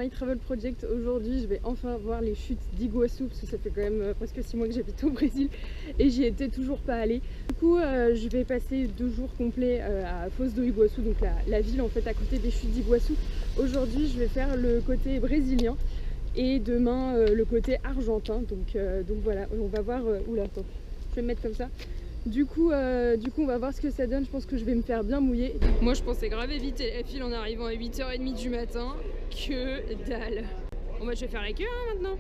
My Travel Project. Aujourd'hui je vais enfin voir les chutes d'Iguaçu parce que ça fait quand même presque 6 mois que j'habite au Brésil et j'y étais toujours pas allée. Du coup je vais passer 2 jours complets à Foz do Iguaçu, donc la ville en fait à côté des chutes d'Iguaçu. Aujourd'hui je vais faire le côté brésilien et demain le côté argentin, donc voilà, on va voir. Oula, attends, je vais me mettre comme ça. Du coup on va voir ce que ça donne. Je pense que je vais me faire bien mouiller. Moi je pensais grave éviter la file en arrivant à 8h30 du matin. Que dalle. Bon bah je vais faire la queue hein, maintenant.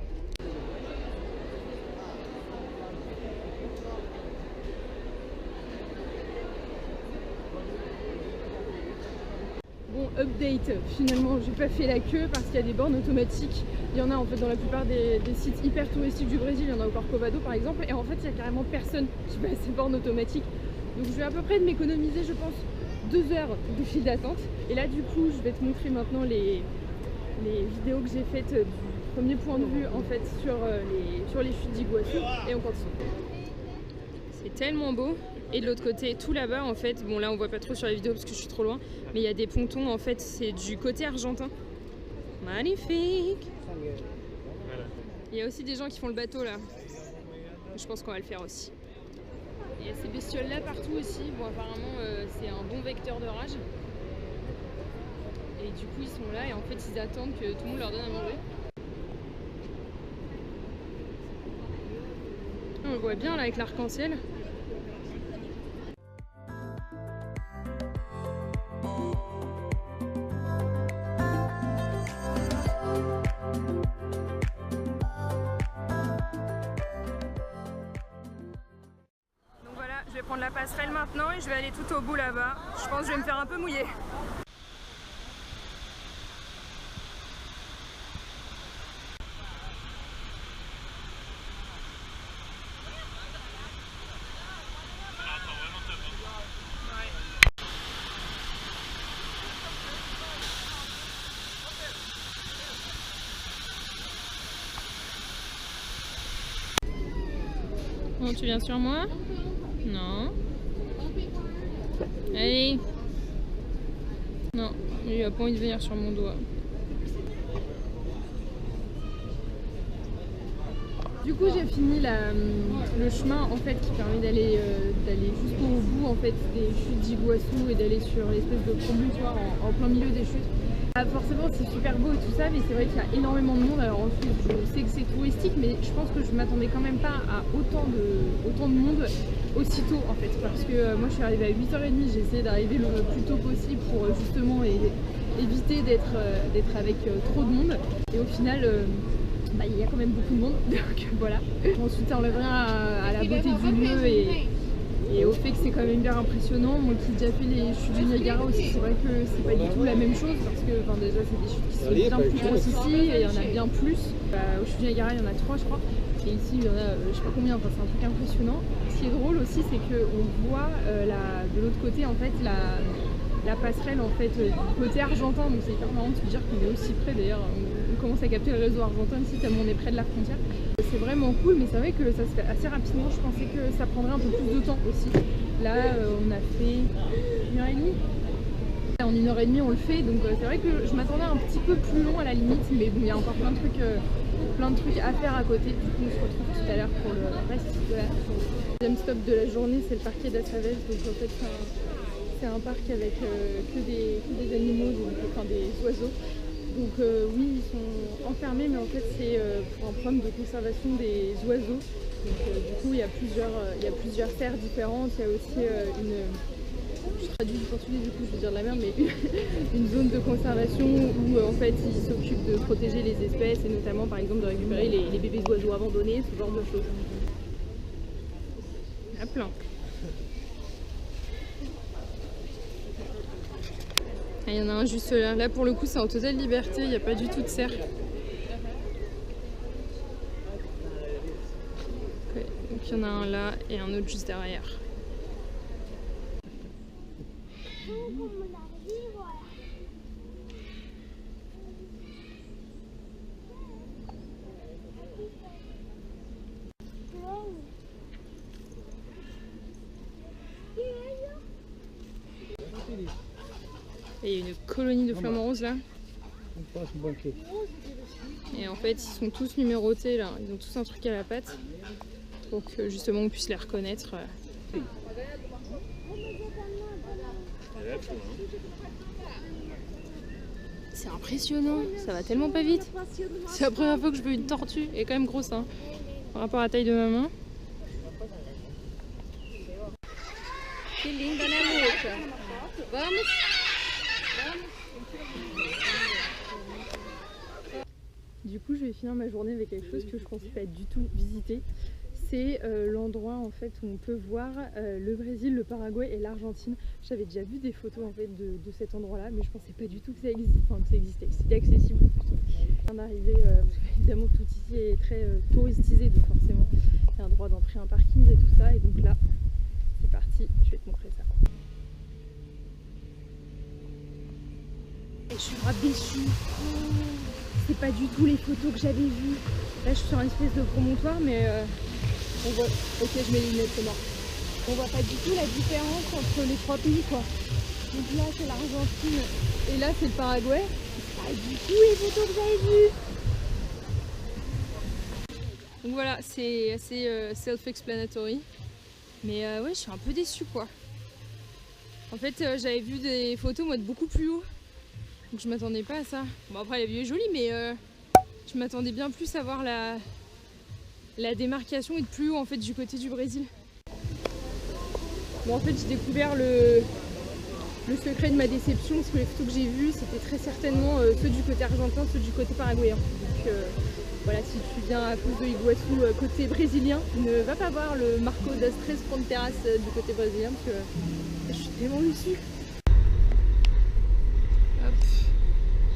Bon, update, finalement j'ai pas fait la queue parce qu'il y a des bornes automatiques. Il y en a en fait dans la plupart des sites hyper touristiques du Brésil. Il y en a au Corcovado par exemple, et en fait il y a carrément personne qui passe ces bornes automatiques. Donc je vais à peu près m'économiser, je pense, 2 heures de file d'attente. Et là du coup je vais te montrer maintenant les vidéos que j'ai faites du premier point de vue en fait sur les chutes d'Iguaçu, et on continue. C'est tellement beau. Et de l'autre côté, tout là-bas en fait, bon là on voit pas trop sur la vidéo parce que je suis trop loin, mais il y a des pontons en fait, c'est du côté argentin. Magnifique. Il y a aussi des gens qui font le bateau là. Je pense qu'on va le faire aussi. Il y a ces bestioles là partout aussi. Bon apparemment c'est un bon vecteur de rage. Et du coup ils sont là et en fait ils attendent que tout le monde leur donne à manger. On le voit bien là avec l'arc-en-ciel. Je vais prendre la passerelle maintenant et je vais aller tout au bout là-bas. Je pense que je vais me faire un peu mouiller. Bon, tu viens sur moi? Non. Allez. Non, il a pas envie de venir sur mon doigt. Du coup j'ai fini le chemin en fait qui permet d'aller jusqu'au bout en fait des chutes d'Iguaçu et d'aller sur l'espèce de promontoire en plein milieu des chutes. Forcément c'est super beau et tout ça, mais c'est vrai qu'il y a énormément de monde. Alors ensuite je sais que c'est touristique, mais je pense que je m'attendais quand même pas à autant de monde aussitôt en fait, parce que moi je suis arrivée à 8h30, j'ai essayé d'arriver le plus tôt possible pour justement éviter d'être avec trop de monde, et au final il y a quand même beaucoup de monde, donc voilà. Ensuite ça enlève rien à la beauté du lieu et au fait que c'est quand même hyper impressionnant. Moi qui ai déjà fait les chutes du Niagara aussi, c'est vrai que c'est pas du tout la même chose, parce que déjà c'est des chutes qui sont bien plus grosses ici et il y en a bien plus. Aux chutes du Niagara il y en a 3 je crois, et ici il y en a je sais pas combien, enfin, c'est un truc impressionnant. Ce qui est drôle aussi c'est qu'on voit de l'autre côté en fait la passerelle en fait du côté argentin, donc c'est hyper marrant de se dire qu'on est aussi près. D'ailleurs on commence à capter le réseau argentin ici tellement on est près de la frontière. C'est vraiment cool, mais c'est vrai que ça se fait assez rapidement. Je pensais que ça prendrait un peu plus de temps aussi. Là on a fait 1h30. En 1h30 on le fait, donc c'est vrai que je m'attendais un petit peu plus long à la limite, mais bon il y a encore plein de trucs à faire à côté. Du coup on se retrouve tout à l'heure pour le reste de la journée. Le deuxième stop de la journée c'est le Parque das Aves, donc en fait c'est un parc avec que des animaux, enfin des oiseaux. Donc oui, ils sont enfermés, mais en fait c'est pour un problème de conservation des oiseaux. Donc du coup il y a plusieurs serres différentes. Il y a aussi je traduis du portugais, du coup je vais dire de la merde, mais une zone de conservation où en fait ils s'occupent de protéger les espèces, et notamment par exemple de récupérer les bébés oiseaux abandonnés, ce genre de choses. Il y en a plein. Il y en a un juste là. Là pour le coup c'est en totale liberté, il n'y a pas du tout de serre. Okay. Donc il y en a un là et un autre juste derrière. Et il y a une colonie de flamants roses là. Et en fait, ils sont tous numérotés là. Ils ont tous un truc à la patte pour que justement on puisse les reconnaître. C'est impressionnant, ça va tellement pas vite. C'est la première fois que je veux une tortue. Elle est quand même grosse hein, par rapport à la taille de ma main. Du coup, je vais finir ma journée avec quelque chose que je pensais pas du tout visiter. C'est l'endroit en fait où on peut voir le Brésil, le Paraguay et l'Argentine. J'avais déjà vu des photos en fait de cet endroit-là, mais je pensais pas du tout que ça existait, que c'était accessible plutôt. On est arrivé, évidemment tout ici est très touristisé, donc forcément il y a un droit d'entrée, un parking et tout ça. Et donc là, c'est parti, je vais te montrer ça. Et je suis grave déçue. C'est pas du tout les photos que j'avais vues. Là, je suis sur une espèce de promontoire, mais on voit. Ok, je mets les lunettes, c'est mort. On voit pas du tout la différence entre les trois pays, quoi. Donc là, c'est l'Argentine et là, c'est le Paraguay. C'est pas du tout les photos que j'avais vues. Donc voilà, c'est assez self-explanatory. Mais ouais, je suis un peu déçue, quoi. En fait, j'avais vu des photos, moi, de beaucoup plus haut. Donc je m'attendais pas à ça. Bon après la vue est jolie mais je m'attendais bien plus à voir la démarcation et de plus haut en fait du côté du Brésil. Bon en fait j'ai découvert le secret de ma déception parce que les photos que j'ai vues c'était très certainement ceux du côté argentin, ceux du côté paraguayen. Donc voilà, si tu viens à Foz do Iguaçu côté brésilien, ne va pas voir le Marco das Três Fronteiras du côté brésilien parce que je suis tellement déçue.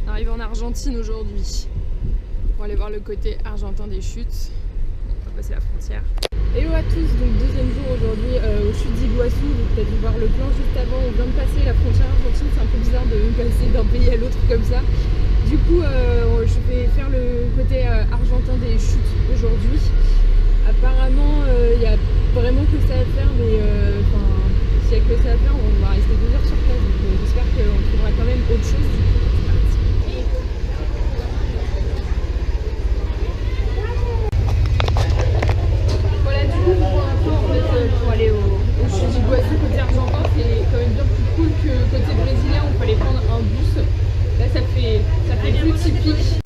On arrive en Argentine aujourd'hui pour aller voir le côté argentin des chutes. On va passer la frontière. Hello à tous, donc deuxième jour aujourd'hui aux chutes d'Iguaçu. Donc tu as dû voir le plan juste avant, on vient de passer la frontière argentine. C'est un peu bizarre de passer d'un pays à l'autre comme ça. Du coup je vais faire le côté argentin des chutes aujourd'hui. Apparemment il y a vraiment que ça à faire, mais s'il y a que ça à faire on va rester 2 heures sur place. Donc j'espère qu'on trouvera quand même autre chose. Pour aller au chutes d'Iguaçu côté argentin, c'est quand même bien plus cool que côté brésilien où il fallait prendre un bus. Là ça fait plus typique.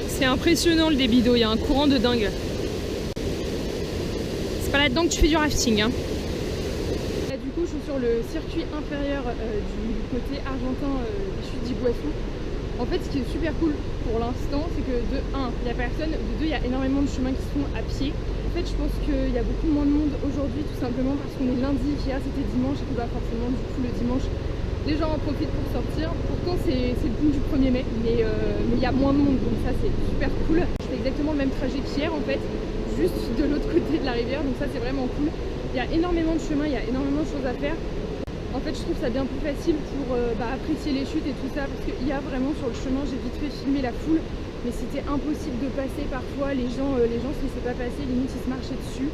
C'est impressionnant le débit d'eau, il y a un courant de dingue. C'est pas là-dedans que tu fais du rafting hein. Là du coup je suis sur le circuit inférieur du côté argentin des chutes d'Iguaçu. En fait ce qui est super cool pour l'instant c'est que de 1 il n'y a personne, de 2 il y a énormément de chemins qui se font à pied. En fait je pense qu'il y a beaucoup moins de monde aujourd'hui tout simplement parce qu'on est lundi, hier c'était dimanche et que bah forcément du coup le dimanche les gens en profitent pour sortir. Pourtant c'est le pont du 1er mai mais il y a moins de monde donc ça c'est super cool. Je fais exactement le même trajet qu'hier en fait, juste de l'autre côté de la rivière, donc ça c'est vraiment cool. Il y a énormément de chemins, il y a énormément de choses à faire. En fait je trouve ça bien plus facile pour apprécier les chutes et tout ça parce qu'il y a vraiment sur le chemin, j'ai vite fait filmer la foule mais c'était impossible de passer parfois, les gens se laissaient pas passer, limite ils se marchaient dessus.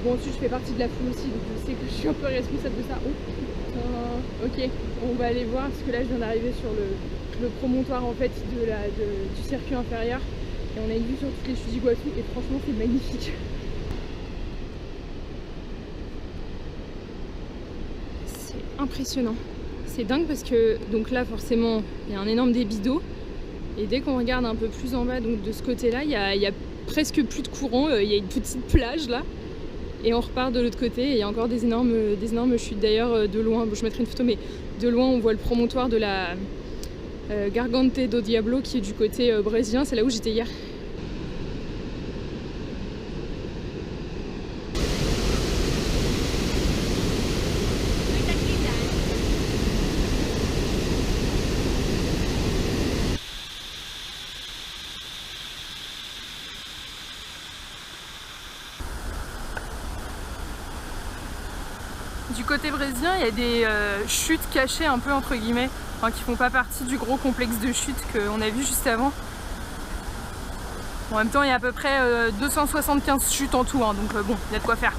Bon ensuite je fais partie de la foule aussi donc je sais que je suis un peu responsable de ça. Oh, ok, on va aller voir parce que là je viens d'arriver sur le promontoire en fait du circuit inférieur. Et on a une vue sur toutes les chutes d'Iguaçu et franchement c'est magnifique. C'est impressionnant. C'est dingue parce que donc là forcément il y a un énorme débit d'eau. Et dès qu'on regarde un peu plus en bas donc de ce côté-là, il y a presque plus de courant, il y a une petite plage là. Et on repart de l'autre côté et il y a encore des énormes chutes. D'ailleurs de loin, bon, je mettrai une photo mais de loin on voit le promontoire de la Gargante do Diablo qui est du côté brésilien, c'est là où j'étais hier. Du côté brésilien, il y a des chutes cachées un peu entre guillemets. enfin qui font pas partie du gros complexe de chute qu'on a vu juste avant. En même temps, il y a à peu près 275 chutes en tout, hein, donc bon, il y a de quoi faire.